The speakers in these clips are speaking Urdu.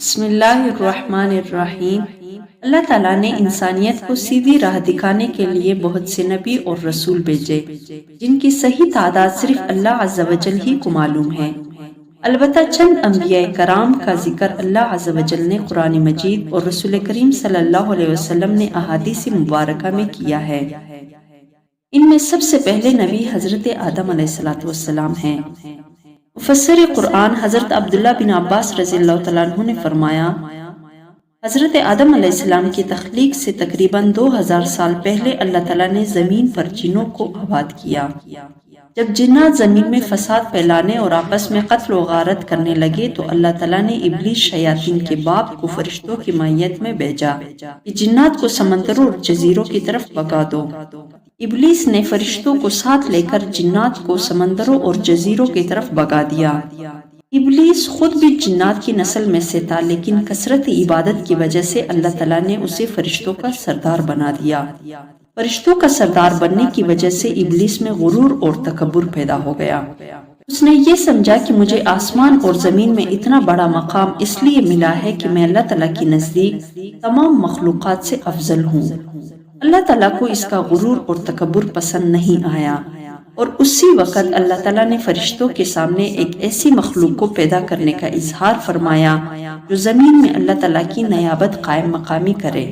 بسم اللہ الرحمن الرحیم۔ اللہ تعالیٰ نے انسانیت کو سیدھی راہ دکھانے کے لیے بہت سے نبی اور رسول بھیجے جن کی صحیح تعداد صرف اللہ عز و جل ہی کو معلوم ہے۔ البتہ چند انبیاء کرام کا ذکر اللہ عز و جل نے قرآن مجید اور رسول کریم صلی اللہ علیہ وسلم نے احادیث مبارکہ میں کیا ہے۔ ان میں سب سے پہلے نبی حضرت آدم علیہ السلام ہیں۔ مفسر قرآن حضرت عبداللہ بن عباس رضی اللہ تعالیٰ عنہ نے فرمایا، حضرت آدم علیہ السلام کی تخلیق سے تقریباً 2000 سال پہلے اللہ تعالیٰ نے زمین پر جنوں کو آباد کیا۔ جب جنات زمین میں فساد پھیلانے اور آپس میں قتل و غارت کرنے لگے تو اللہ تعالیٰ نے ابلیس شیاطین کے باپ کو فرشتوں کی مائیت میں بھیجا کہ جنات کو سمندروں اور جزیروں کی طرف بھگا دو۔ ابلیس نے فرشتوں کو ساتھ لے کر جنات کو سمندروں اور جزیروں کی طرف بھگا دیا۔ ابلیس خود بھی جنات کی نسل میں سے تھا، لیکن کثرت عبادت کی وجہ سے اللہ تعالیٰ نے اسے فرشتوں کا سردار بنا دیا۔ فرشتوں کا سردار بننے کی وجہ سے ابلیس میں غرور اور تکبر پیدا ہو گیا۔ اس نے یہ سمجھا کہ مجھے آسمان اور زمین میں اتنا بڑا مقام اس لیے ملا ہے کہ میں اللہ تعالیٰ کے نزدیک تمام مخلوقات سے افضل ہوں۔ اللہ تعالیٰ کو اس کا غرور اور تکبر پسند نہیں آیا، اور اسی وقت اللہ تعالیٰ نے فرشتوں کے سامنے ایک ایسی مخلوق کو پیدا کرنے کا اظہار فرمایا جو زمین میں اللہ تعالیٰ کی نیابت قائم مقامی کرے۔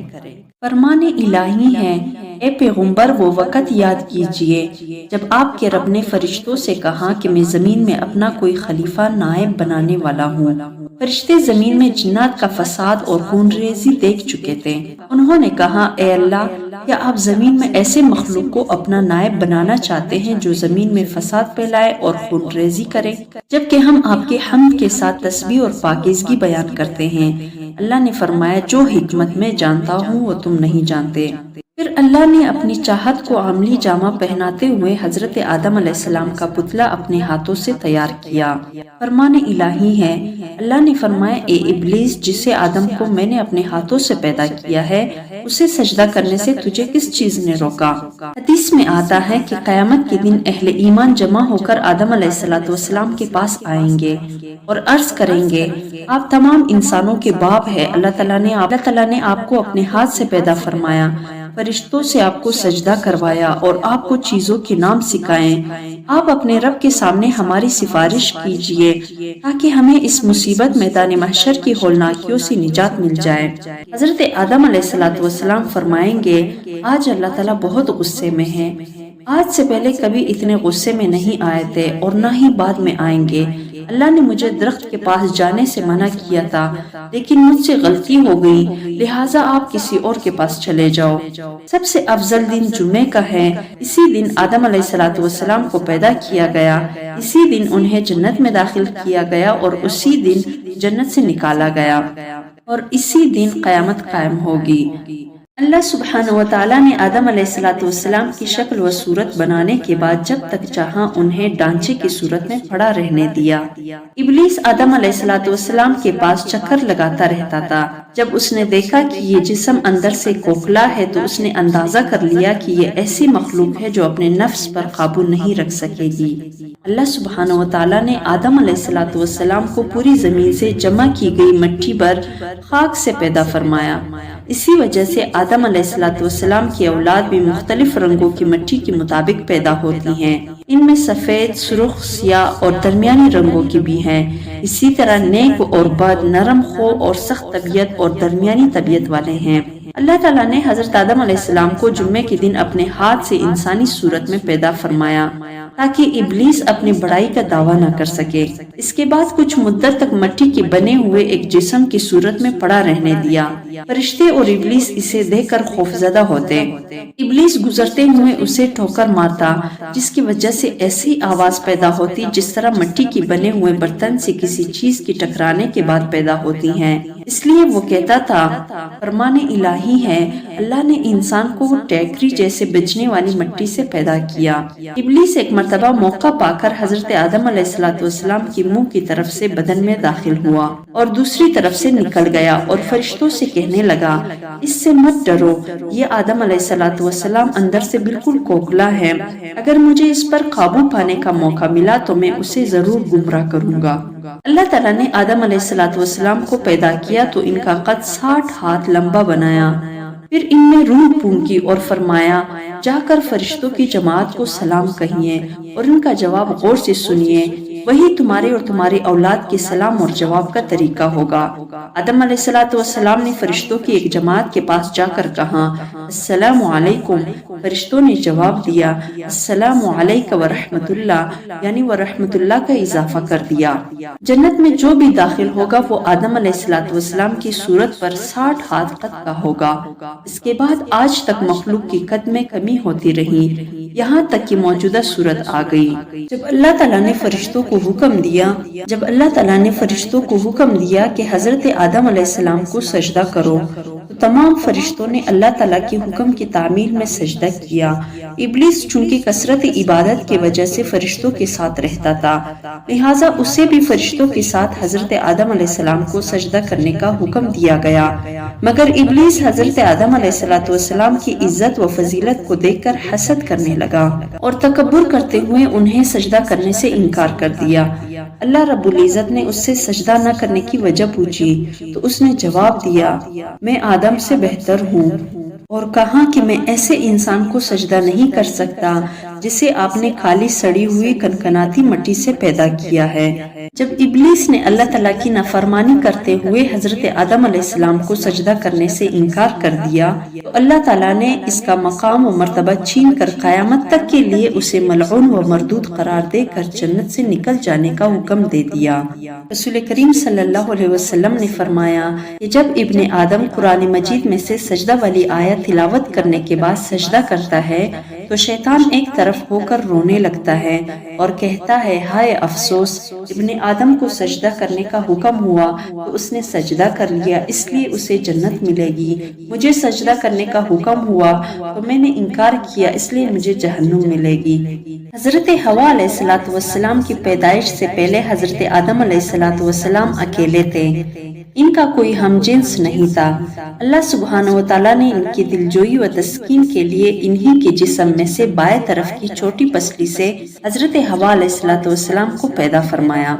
فرمان الہی ہے، اے پیغمبر وہ وقت یاد کیجئے جب آپ کے رب نے فرشتوں سے کہا کہ میں زمین میں اپنا کوئی خلیفہ نائب بنانے والا ہوں۔ فرشتے زمین میں جنات کا فساد اور خون ریزی دیکھ چکے تھے۔ انہوں نے کہا، اے اللہ، کیا آپ زمین میں ایسے مخلوق کو اپنا نائب بنانا چاہتے ہیں جو زمین میں فساد پھیلائے اور خون ریزی کرے، جبکہ ہم آپ کے حمد کے ساتھ تسبیح اور پاکیزگی بیان کرتے ہیں؟ اللہ نے فرمایا، جو حکمت میں جانتا ہوں وہ تم نہیں جانتے۔ پھر اللہ نے اپنی چاہت کو عملی جامہ پہناتے ہوئے حضرت آدم علیہ السلام کا پتلا اپنے ہاتھوں سے تیار کیا۔ فرمان الہی ہے، اللہ نے فرمایا، اے ابلیس، جسے آدم کو میں نے اپنے ہاتھوں سے پیدا کیا ہے، اسے سجدہ کرنے سے تجھے کس چیز نے روکا؟ حدیث میں آتا ہے کہ قیامت کے دن اہل ایمان جمع ہو کر آدم علیہ السلام کے پاس آئیں گے اور عرض کریں گے، آپ تمام انسانوں کے باپ ہیں۔ اللہ تعالیٰ نے آپ کو اپنے ہاتھ سے پیدا فرمایا، فرشتوں سے آپ کو سجدہ کروایا اور آپ کو چیزوں کے نام سکھائیں۔ آپ اپنے رب کے سامنے ہماری سفارش کیجئے تاکہ ہمیں اس مصیبت میدان محشر کی ہولناکیوں سے نجات مل جائے۔ حضرت آدم علیہ السلام فرمائیں گے، آج اللہ تعالیٰ بہت غصے میں ہے۔ آج سے پہلے کبھی اتنے غصے میں نہیں آئے تھے اور نہ ہی بعد میں آئیں گے۔ اللہ نے مجھے درخت کے پاس جانے سے منع کیا تھا، لیکن مجھ سے غلطی ہو گئی، لہٰذا آپ کسی اور کے پاس چلے جاؤ۔ سب سے افضل دن جمعے کا ہے۔ اسی دن آدم علیہ السلام کو پیدا کیا گیا، اسی دن انہیں جنت میں داخل کیا گیا اور اسی دن جنت سے نکالا گیا، اور اسی دن قیامت قائم ہوگی۔ اللہ سبحانہ و تعالیٰ نے آدم علیہ السلام کی شکل و صورت بنانے کے بعد جب تک چاہا انہیں ڈانچے کی صورت میں پڑا رہنے دیا۔ ابلیس آدم علیہ السلام کے پاس چکر لگاتا رہتا تھا۔ جب اس نے دیکھا کہ یہ جسم اندر سے کھوکھلا ہے تو اس نے اندازہ کر لیا کہ یہ ایسی مخلوق ہے جو اپنے نفس پر قابو نہیں رکھ سکے گی۔ اللہ سبحانہ و تعالیٰ نے آدم علیہ السلام کو پوری زمین سے جمع کی گئی مٹی پر خاک سے پیدا فرمایا۔ اسی وجہ سے آدم علیہ السلام کی اولاد بھی مختلف رنگوں کی مٹی کے مطابق پیدا ہوتی ہیں۔ ان میں سفید، سرخ، سیاہ اور درمیانی رنگوں کی بھی ہیں۔ اسی طرح نیک اور بد، نرم خو اور سخت طبیعت اور درمیانی طبیعت والے ہیں۔ اللہ تعالیٰ نے حضرت آدم علیہ السلام کو جمعے کے دن اپنے ہاتھ سے انسانی صورت میں پیدا فرمایا تاکہ ابلیس اپنی بڑائی کا دعویٰ نہ کر سکے۔ اس کے بعد کچھ مدت تک مٹی کے بنے ہوئے ایک جسم کی صورت میں پڑا رہنے دیا۔ فرشتے اور ابلیس اسے دیکھ کر خوفزدہ ہوتے۔ ابلیس گزرتے ہوئے اسے ٹھوکر مارتا، جس کی وجہ سے ایسی آواز پیدا ہوتی جس طرح مٹی کے بنے ہوئے برتن سے کسی چیز کی ٹکرانے کے بعد پیدا ہوتی ہیں۔ اس لیے وہ کہتا تھا، فرمان الہی ہے، اللہ نے انسان کو ٹیکری جیسے بجنے والی مٹی سے پیدا کیا۔ ابلیس ایک مرتبہ موقع پا کر حضرت آدم علیہ السلام کی منہ کی طرف سے بدن میں داخل ہوا اور دوسری طرف سے نکل گیا اور فرشتوں سے کہنے لگا اس سے مت ڈرو، یہ آدم علیہ السلام اندر سے بالکل کوکھلا ہے، اگر مجھے اس پر قابو پانے کا موقع ملا تو میں اسے ضرور گمراہ کروں گا۔ اللہ تعالیٰ نے آدم علیہ السلام کو پیدا کیا تو ان کا قد 60 ہاتھ لمبا بنایا، پھر ان میں روح پھونکی اور فرمایا جا کر فرشتوں کی جماعت کو سلام کہیے اور ان کا جواب غور سے سنیے، وہی تمہارے اور تمہاری اولاد کے سلام اور جواب کا طریقہ ہوگا۔ آدم علیہ السلام نے فرشتوں کی ایک جماعت کے پاس جا کر کہا السلام علیکم، فرشتوں نے جواب دیا السلام علیک ورحمۃ اللہ، یعنی ورحمۃ اللہ کا اضافہ کر دیا۔ جنت میں جو بھی داخل ہوگا وہ آدم علیہ السلام کی صورت پر 60 ہاتھ قد کا ہوگا۔ اس کے بعد آج تک مخلوق کی قد میں کمی ہوتی رہی، یہاں تک کہ موجودہ صورت آ گئی۔ جب اللہ تعالیٰ نے فرشتوں کو حکم دیا کہ حضرت آدم علیہ السلام کو سجدہ کرو تو تمام فرشتوں نے اللہ تعالیٰ کے حکم کی تعمیل میں سجدہ کیا۔ ابلیس چونکہ کثرت عبادت کی وجہ سے فرشتوں کے ساتھ رہتا تھا، لہٰذا اسے بھی فرشتوں کے ساتھ حضرت آدم علیہ السلام کو سجدہ کرنے کا حکم دیا گیا، مگر ابلیس حضرت آدم علیہ السلام کی عزت و فضیلت کو دیکھ کر حسد کرنے لگا اور تکبر کرتے ہوئے انہیں سجدہ کرنے سے انکار کر دیا۔ اللہ رب العزت نے اس سے سجدہ نہ کرنے کی وجہ پوچھی تو اس نے جواب دیا میں آدم سے بہتر ہوں، اور کہا کہ میں ایسے انسان کو سجدہ نہیں کر سکتا جسے آپ نے کالی سڑی ہوئی کنکناتی مٹی سے پیدا کیا ہے۔ جب ابلیس نے اللہ تعالیٰ کی نافرمانی کرتے ہوئے حضرت آدم علیہ السلام کو سجدہ کرنے سے انکار کر دیا تو اللہ تعالیٰ نے اس کا مقام و مرتبہ چھین کر قیامت تک کے لیے اسے ملعون و مردود قرار دے کر جنت سے نکل جانے کا حکم دے دیا۔ رسول کریم صلی اللہ علیہ وسلم نے فرمایا کہ جب ابن آدم قرآن مجید میں سے سجدہ والی آیت تلاوت کرنے کے بعد سجدہ کرتا ہے تو شیطان ایک طرف ہو کر رونے لگتا ہے اور کہتا ہے ہائے افسوس، ابن آدم کو سجدہ کرنے کا حکم ہوا تو اس نے سجدہ کر لیا اس لیے اسے جنت ملے گی، مجھے سجدہ کرنے کا حکم ہوا تو میں نے انکار کیا اس لیے مجھے جہنم ملے گی۔ حضرت حوا علیہ السلام کی پیدائش سے پہلے حضرت آدم علیہ السلام اکیلے تھے، ان کا کوئی ہم جنس نہیں تھا۔ اللہ سبحانہ و تعالیٰ نے ان کی دلجوئی و تسکین کے لیے انہی کے جسم میں سے بائیں طرف کی چھوٹی پسلی سے حضرت حوا علیہ السلام کو پیدا فرمایا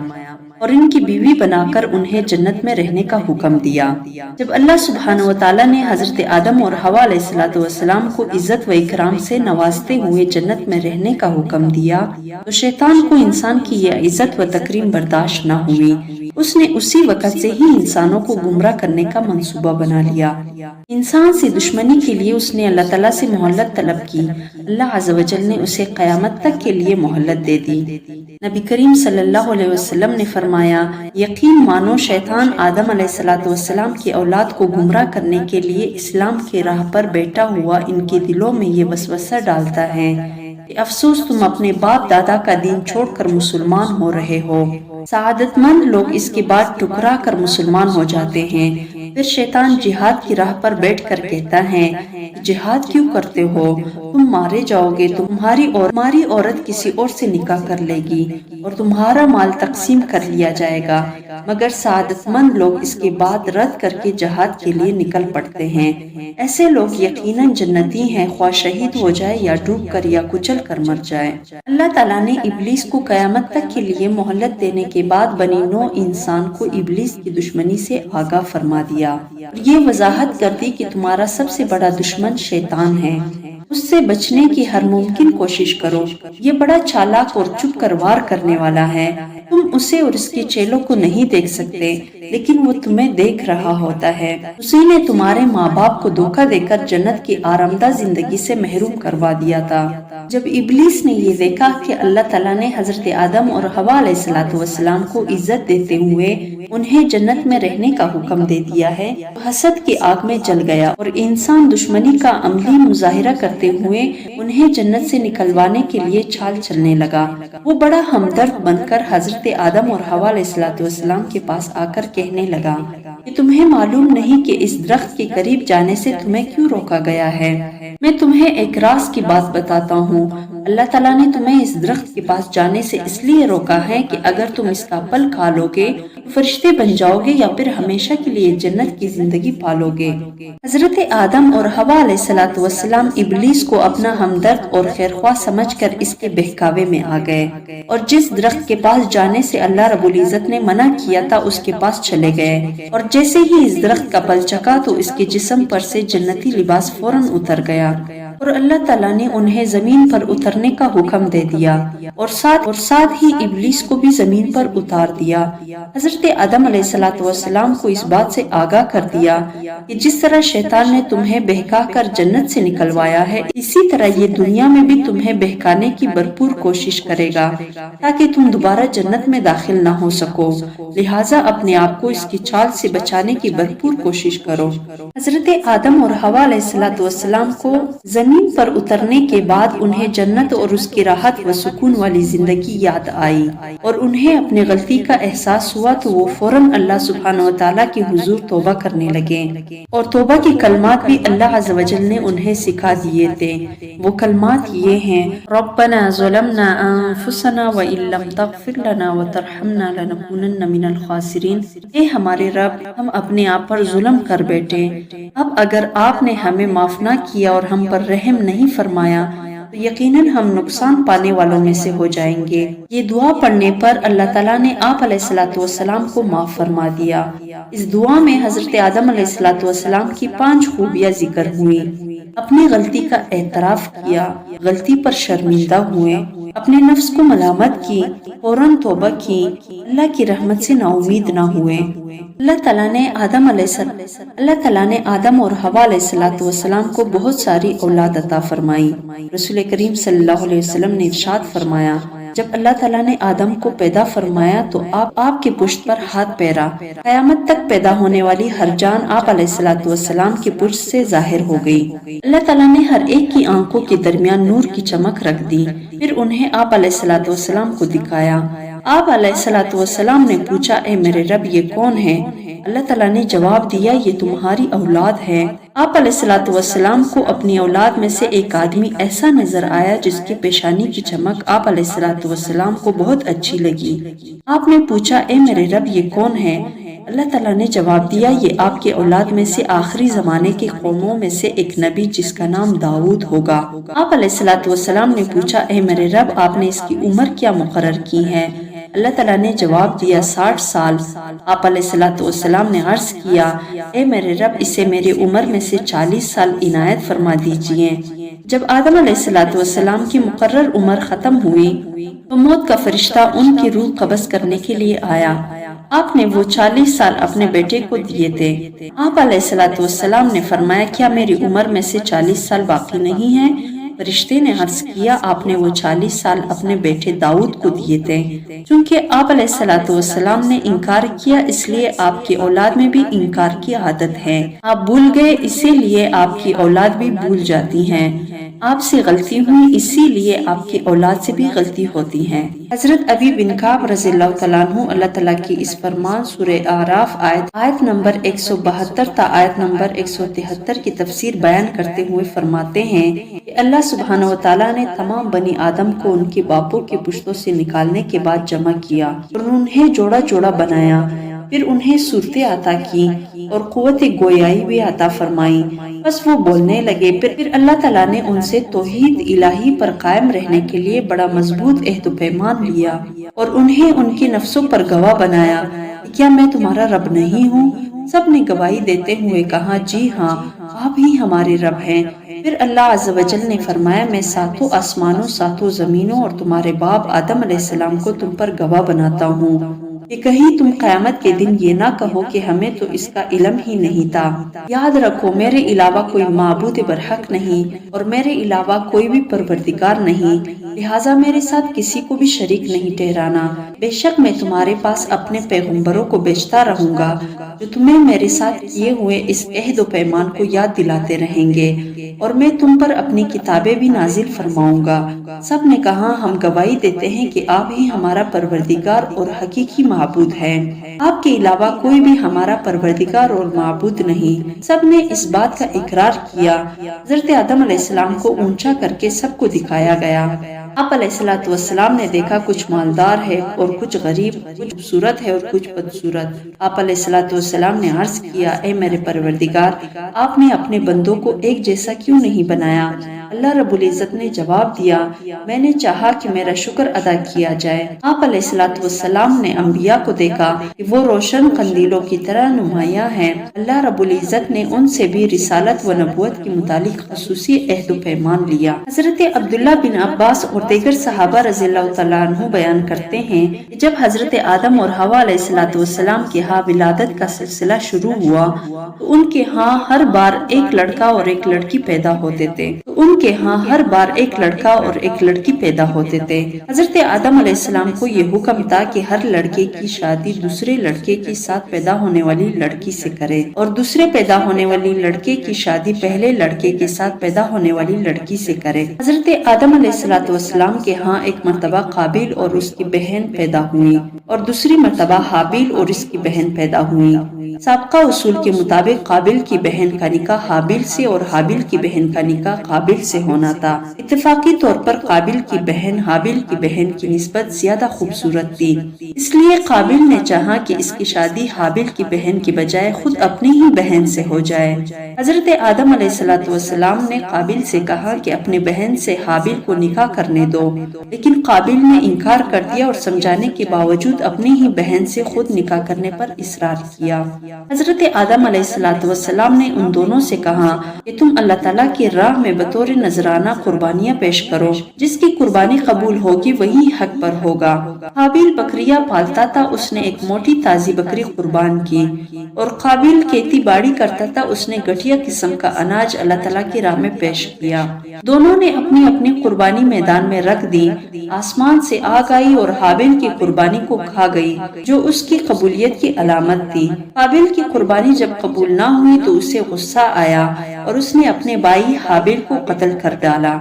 اور ان کی بیوی بنا کر انہیں جنت میں رہنے کا حکم دیا۔ جب اللہ سبحانہ و تعالیٰ نے حضرت آدم اور حوا علیہ السلام کو عزت و اکرام سے نوازتے ہوئے جنت میں رہنے کا حکم دیا تو شیطان کو انسان کی یہ عزت و تکریم برداشت نہ ہوئی، اس نے اسی وقت سے ہی انسانوں کو گمراہ کرنے کا منصوبہ بنا لیا۔ انسان سے دشمنی کے لیے اس نے اللہ تعالیٰ سے مہلت طلب کی، اللہ عز و جل نے اسے قیامت تک کے لیے مہلت دے دی۔ نبی کریم صلی اللہ علیہ وسلم نے فرمایا یقین مانو شیطان آدم علیہ السلام کی اولاد کو گمراہ کرنے کے لیے اسلام کے راہ پر بیٹھا ہوا ان کے دلوں میں یہ وسوسہ ڈالتا ہے کہ افسوس تم اپنے باپ دادا کا دین چھوڑ کر مسلمان ہو رہے ہو۔ سعادت مند لوگ اس کے بعد ٹکرا کر مسلمان ہو جاتے ہیں۔ پھر شیطان جہاد کی راہ پر بیٹھ کر کہتا ہے جہاد کیوں کرتے ہو، تم مارے جاؤ گے، تمہاری عورت کسی اور سے نکاح کر لے گی اور تمہارا مال تقسیم کر لیا جائے گا، مگر سعادت مند لوگ اس کے بعد رد کر کے جہاد کے لیے نکل پڑتے ہیں۔ ایسے لوگ یقیناً جنتی ہیں، خواہ شہید ہو جائے یا ڈوب کر یا کچل کر مر جائے۔ اللہ تعالیٰ نے ابلیس کو قیامت تک کے لیے مہلت دینے کے بعد بنی نوع انسان کو ابلیس کی دشمنی سے آگاہ فرما دیا اور یہ وضاحت کر دی کہ تمہارا سب سے بڑا دشمن شیطان ہے، اس سے بچنے کی ہر ممکن کوشش کرو، یہ بڑا چالاک اور چپ کر وار کرنے والا ہے، تم اسے اور اس کے چیلوں کو نہیں دیکھ سکتے لیکن وہ تمہیں دیکھ رہا ہوتا ہے۔ اسی نے تمہارے ماں باپ کو دھوکہ دے کر جنت کی آرامدہ زندگی سے محروم کروا دیا تھا۔ جب ابلیس نے یہ دیکھا کہ اللہ تعالیٰ نے حضرت آدم اور حوا علیہ السلام کو عزت دیتے ہوئے انہیں جنت میں رہنے کا حکم دے دیا ہے، حسد کی آگ میں جل گیا اور انسان دشمنی کا عملی مظاہرہ کرتے ہوئے انہیں جنت سے نکلوانے کے لیے چھال چلنے لگا۔ وہ بڑا ہمدرد بن کر حضرت آدم اور حوا علیہ السلام کے پاس آ کر کہنے لگا کہ تمہیں معلوم نہیں کہ اس درخت کے قریب جانے سے تمہیں کیوں روکا گیا ہے؟ میں تمہیں ایک راز کی بات بتاتا ہوں، اللہ تعالیٰ نے تمہیں اس درخت کے پاس جانے سے اس لیے روکا ہے کہ اگر تم اس کا پھل کھا لو گے تو فرشتے بن جاؤ گے یا پھر ہمیشہ کے لیے جنت کی زندگی پالو گے۔ حضرت آدم اور حوا علیہ السلام ابلیس کو اپنا ہمدرد اور خیرخواہ سمجھ کر اس کے بہکاوے میں آ گئے اور جس درخت کے پاس جانے سے اللہ رب العزت نے منع کیا تھا اس کے پاس چلے گئے، اور جیسے ہی اس درخت کا پھل چکھا تو اس کے جسم پر سے جنتی لباس فوراً اتر گیا، اور اللہ تعالیٰ نے انہیں زمین پر اترنے کا حکم دے دیا اور ساتھ ہی ابلیس کو بھی زمین پر اتار دیا۔ حضرت آدم علیہ السلام کو اس بات سے آگاہ کر دیا کہ جس طرح شیطان نے تمہیں بہکا کر جنت سے نکلوایا ہے، اسی طرح یہ دنیا میں بھی تمہیں بہکانے کی بھرپور کوشش کرے گا تاکہ تم دوبارہ جنت میں داخل نہ ہو سکو، لہٰذا اپنے آپ کو اس کی چال سے بچانے کی بھرپور کوشش کرو۔ حضرت آدم اور حوا علیہ السلام کو زمین پر اترنے کے بعد انہیں جنت اور اس کی راحت و سکون والی زندگی یاد آئی اور انہیں اپنی غلطی کا احساس ہوا تو وہ فوراً اللہ سبحانہ و تعالیٰ کے حضور توبہ کرنے لگے، اور توبہ کی کلمات بھی اللہ عز و جل نے انہیں سکھا دیے تھے۔ وہ کلمات یہ ہیں: ربنا ظلمنا انفسنا وان لم تغفر لنا وترحمنا لنکونن من الخاسرین، اے ہمارے رب ہم اپنے آپ پر ظلم کر بیٹھے، اب اگر آپ نے ہمیں معاف نہ کیا اور ہم پر رحم نہیں فرمایا تو یقیناً ہم نقصان پانے والوں میں سے ہو جائیں گے۔ یہ دعا پڑھنے پر اللہ تعالیٰ نے آپ علیہ السلام کو معاف فرما دیا۔ اس دعا میں حضرت آدم علیہ السلام کی 5 خوبیاں ذکر ہوئی: اپنی غلطی کا اعتراف کیا، غلطی پر شرمندہ ہوئے، اپنے نفس کو ملامت کی، فوراً توبہ کی، اللہ کی رحمت سے نا امید نہ ہوئے۔ اللہ تعالیٰ نے آدم اور حوا علیہ السلام کو بہت ساری اولاد عطا فرمائی۔ رسول کریم صلی اللہ علیہ وسلم نے ارشاد فرمایا، جب اللہ تعالیٰ نے آدم کو پیدا فرمایا تو آپ کے پشت پر ہاتھ پھیرا، قیامت تک پیدا ہونے والی ہر جان آپ علیہ السلام کے پشت سے ظاہر ہو گئی۔ اللہ تعالیٰ نے ہر ایک کی آنکھوں کے درمیان نور کی چمک رکھ دی، پھر انہیں آپ علیہ السلام کو دکھایا۔ آپ علیہ السلام نے پوچھا، اے میرے رب یہ کون ہے؟ اللہ تعالیٰ نے جواب دیا، یہ تمہاری اولاد ہے۔ آپ علیہ السلام کو اپنی اولاد میں سے ایک آدمی ایسا نظر آیا جس کی پیشانی کی چمک آپ علیہ السلام کو بہت اچھی لگی۔ آپ نے پوچھا، اے میرے رب یہ کون ہے؟ اللہ تعالیٰ نے جواب دیا، یہ آپ کے اولاد میں سے آخری زمانے کے قوموں میں سے ایک نبی جس کا نام داؤد ہوگا۔ آپ علیہ السلام نے پوچھا، اے میرے رب آپ نے اس کی عمر کیا مقرر کی ہے؟ اللہ تعالیٰ نے جواب دیا، 60 سال۔ آپ علیہ السلام نے عرض کیا، اے میرے رب اسے میری عمر میں سے 40 سال عنایت فرما دیجئے۔ جب آدم علیہ السلام کی مقرر عمر ختم ہوئی تو موت کا فرشتہ ان کی روح قبض کرنے کے لیے آیا۔ آپ نے وہ 40 سال اپنے بیٹے کو دیے تھے۔ آپ علیہ السلام نے فرمایا، کیا میری عمر میں سے 40 سال باقی نہیں ہیں؟ فرشتے نے عرض کیا، آپ نے وہ 40 سال اپنے بیٹے داؤد کو دیے تھے۔ چونکہ آپ علیہ السلام نے انکار کیا اس لیے آپ کی اولاد میں بھی انکار کی عادت ہے۔ آپ بھول گئے اسی لیے آپ کی اولاد بھی بھول جاتی ہیں۔ آپ سے غلطی ہوئی اسی لیے آپ کی اولاد سے بھی غلطی ہوتی ہے۔ حضرت ابی بن کعب رضی اللہ تعالیٰ عنہ اللہ تعالیٰ کی اس فرمان سورہ اعراف آیت نمبر 172 تا آیت نمبر 173 کی تفسیر بیان کرتے ہوئے فرماتے ہیں کہ اللہ سبحانہ و تعالیٰ نے تمام بنی آدم کو ان کے باپوں کے پشتوں سے نکالنے کے بعد جمع کیا اور انہیں جوڑا جوڑا بنایا، پھر انہیں صورتیں عطا کی اور قوت گویائی بھی عطا فرمائی، بس وہ بولنے لگے۔ پھر اللہ تعالیٰ نے ان سے توحید الہی پر قائم رہنے کے لیے بڑا مضبوط عہد و پیمان لیا اور انہیں ان کے نفسوں پر گواہ بنایا، کیا میں تمہارا رب نہیں ہوں؟ سب نے گواہی دیتے ہوئے کہا، جی ہاں آپ ہی ہمارے رب ہیں۔ پھر اللہ عز و جل نے فرمایا، میں 7 آسمانوں 7 زمینوں اور تمہارے باپ آدم علیہ السلام کو تم پر گواہ بناتا ہوں کہ کہیں تم قیامت کے دن یہ نہ کہو کہ ہمیں تو اس کا علم ہی نہیں تھا۔ یاد رکھو میرے علاوہ کوئی معبود برحق نہیں اور میرے علاوہ کوئی بھی پروردگار نہیں، لہٰذا میرے ساتھ کسی کو بھی شریک نہیں ٹھہرانا۔ بے شک میں تمہارے پاس اپنے پیغمبروں کو بھیجتا رہوں گا جو تمہیں میرے ساتھ کیے ہوئے اس عہد و پیمان کو یاد دلاتے رہیں گے، اور میں تم پر اپنی کتابیں بھی نازل فرماؤں گا۔ سب نے کہا، ہم گواہی دیتے ہیں کہ آپ ہی ہمارا پروردگار اور حقیقی معبود ہیں، آپ کے علاوہ کوئی بھی ہمارا پروردگار اور معبود نہیں۔ سب نے اس بات کا اقرار کیا۔ حضرت آدم علیہ السلام کو اونچا کر کے سب کو دکھایا گیا۔ آپ علیہ الصلوۃ والسلام نے دیکھا کچھ مالدار ہے اور کچھ غریب، کچھ خوبصورت ہے اور کچھ بدصورت۔ آپ علیہ الصلوۃ والسلام نے عرض کیا، اے میرے پروردگار، آپ نے اپنے بندوں کو ایک جیسا کیوں نہیں بنایا؟ اللہ رب العزت نے جواب دیا، میں نے چاہا کہ میرا شکر ادا کیا جائے۔ آپ علیہ الصلوۃ والسلام نے انبیاء کو دیکھا کہ وہ روشن قندیلوں کی طرح نمایاں ہیں۔ اللہ رب العزت نے ان سے بھی رسالت و نبوت کے متعلق خصوصی عہد و پیمان لیا۔ حضرت عبداللہ بن عباس اور دیگر صحابہ رضی اللہ تعالیٰ عنہ بیان کرتے ہیں کہ جب حضرت آدم اور حوا علیہ الصلوۃ والسلام کے ہاں ولادت کا سلسلہ شروع ہوا تو ان کے ہاں ہر بار ایک لڑکا اور ایک لڑکی پیدا ہوتے تھے۔ حضرت آدم علیہ السلام کو یہ حکم تھا کہ ہر لڑکے کی شادی دوسرے لڑکے کے ساتھ پیدا ہونے والی لڑکی سے کرے اور دوسرے پیدا ہونے والی لڑکے کی شادی پہلے لڑکے کے ساتھ پیدا ہونے والی لڑکی سے کرے۔ حضرت آدم علیہ الصلوۃ والسلام کے ہاں ایک مرتبہ قابیل اور اس کی بہن پیدا ہوئی اور دوسری مرتبہ حابیل اور اس کی بہن پیدا ہوئی۔ سابقہ اصول کے مطابق قابیل کی بہن کا نکاح حابیل سے اور حابیل کی بہن کا نکاح قابیل سے ہونا تھا۔ اتفاقی طور پر قابیل کی بہن حابیل کی بہن کی نسبت زیادہ خوبصورت تھی، اس لیے قابیل نے چاہا کہ اس کی شادی حابیل کی بہن کی بجائے خود اپنی ہی بہن سے ہو جائے۔ حضرت آدم علیہ الصلوۃ والسلام نے قابیل سے کہا کہ اپنے بہن سے حابیل کو نکاح کرنے دو، لیکن قابیل نے انکار کر دیا اور سمجھانے کے باوجود اپنی ہی بہن سے خود نکاح کرنے پر اصرار کیا۔ حضرت آدم علیہ الصلوۃ والسلام نے ان دونوں سے کہا کہ تم اللہ تعالیٰ کی راہ میں بطور نذرانہ قربانیاں پیش کرو، جس کی قربانی قبول ہوگی وہی حق پر ہوگا۔ حابیل بکریاں پالتا تھا، اس نے ایک موٹی تازی بکری قربان کی، اور قابیل کھیتی باڑی کرتا تھا، اس نے گٹھیا قسم کا اناج اللہ تعالیٰ کی راہ میں پیش کیا۔ دونوں نے اپنی اپنی قربانی میدان میں رکھ دی، آسمان سے آگ آئی اور حابیل کی قربانی کو کھا گئی، جو اس کی قبولیت کی علامت تھی۔ حابیل کی قربانی جب قبول نہ ہوئی تو اسے غصہ آیا اور اس نے اپنے بھائی حابیل کو قتل کر ڈالا۔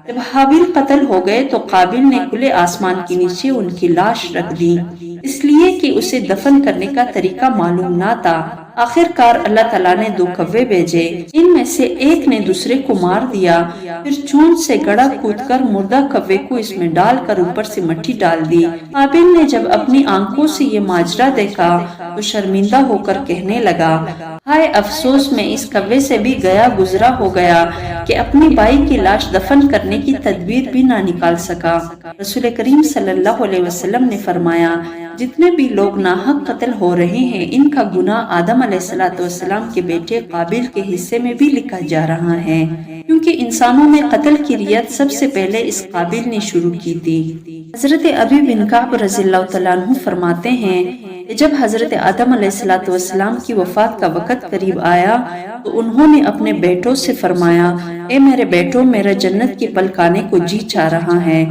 جب حابیل قتل ہو گئے تو قابیل نے کھلے آسمان کے نیچے ان کی لاش رکھ دی، اس لیے کہ اسے دفن کرنے کا طریقہ معلوم نہ تھا۔ آخر کار اللہ تعالیٰ نے 2 کوے بھیجے، ان میں سے ایک نے دوسرے کو مار دیا، پھر چونچ سے گڑھا کود کر مردہ کوے کو اس میں ڈال کر اوپر سے مٹی ڈال دی۔ حابیل نے جب اپنی آنکھوں سے یہ ماجرا دیکھا تو شرمندہ ہو کر کہنے لگا، ہائے افسوس، میں اس کوے سے بھی گیا گزرا ہو گیا کہ اپنی بھائی کی لاش دفن کرنے کی تدبیر بھی نہ نکال سکا۔ رسول کریم صلی اللہ علیہ وسلم نے فرمایا، جتنے بھی لوگ ناحق قتل ہو رہے ہیں ان کا گناہ آدم علیہ الصلوۃ والسلام کے بیٹے قابیل کے حصے میں بھی لکھا جا رہا ہے، کیونکہ انسانوں میں قتل کی ریت سب سے پہلے اس قابیل نے شروع کی تھی۔ حضرت ابی بن کعب رضی اللہ تعالیٰ عنہ فرماتے ہیں کہ جب حضرت آدم علیہ الصلوۃ والسلام کی وفات کا وقت قریب آیا تو انہوں نے اپنے بیٹوں سے فرمایا، اے میرے بیٹوں، میرا جنت کے پل کھانے کو جی چاہ رہا ہے۔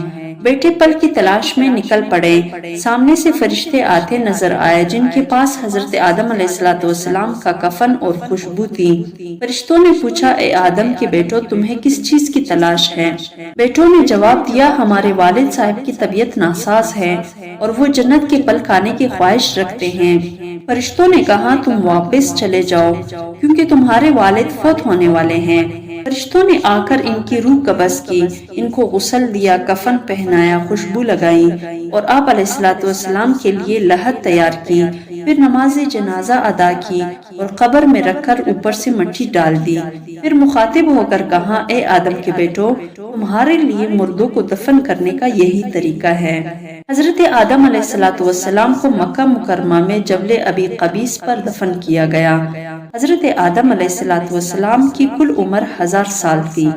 بیٹے پل کی تلاش میں نکل پڑے، سامنے سے فرشتے آتے نظر آئے جن کے پاس حضرت آدم علیہ الصلوۃ والسلام کا کفن اور خوشبو تھی۔ فرشتوں نے پوچھا، اے آدم کے بیٹوں، تمہیں کس چیز کی تلاش ہے؟ بیٹوں نے جواب دیا، ہمارے والد صاحب کی طبیعت ناساز ہے اور وہ جنت کے پل کھانے کی خواہش رکھتے ہیں۔ فرشتوں نے کہا، تم واپس چلے جاؤ کیونکہ تمہارے والد فوت ہونے والے ہیں۔ فرشتوں نے آ کر ان کی روح قبض کی، ان کو غسل دیا، کفن پہنایا، خوشبو لگائی اور آپ علیہ الصلوۃ والسلام کے لیے لحد تیار کی، پھر نماز جنازہ ادا کی اور قبر میں رکھ کر اوپر سے مٹی ڈال دی۔ پھر مخاطب ہو کر کہا، اے آدم کے بیٹو، تمہارے لیے مردوں کو دفن کرنے کا یہی طریقہ ہے۔ حضرت آدم علیہ الصلوۃ والسلام کو مکہ مکرمہ میں جبل ابی قبیس پر دفن کیا گیا۔ حضرت آدم علیہ الصلوۃ والسلام کی کل عمر 1000 سال تھی۔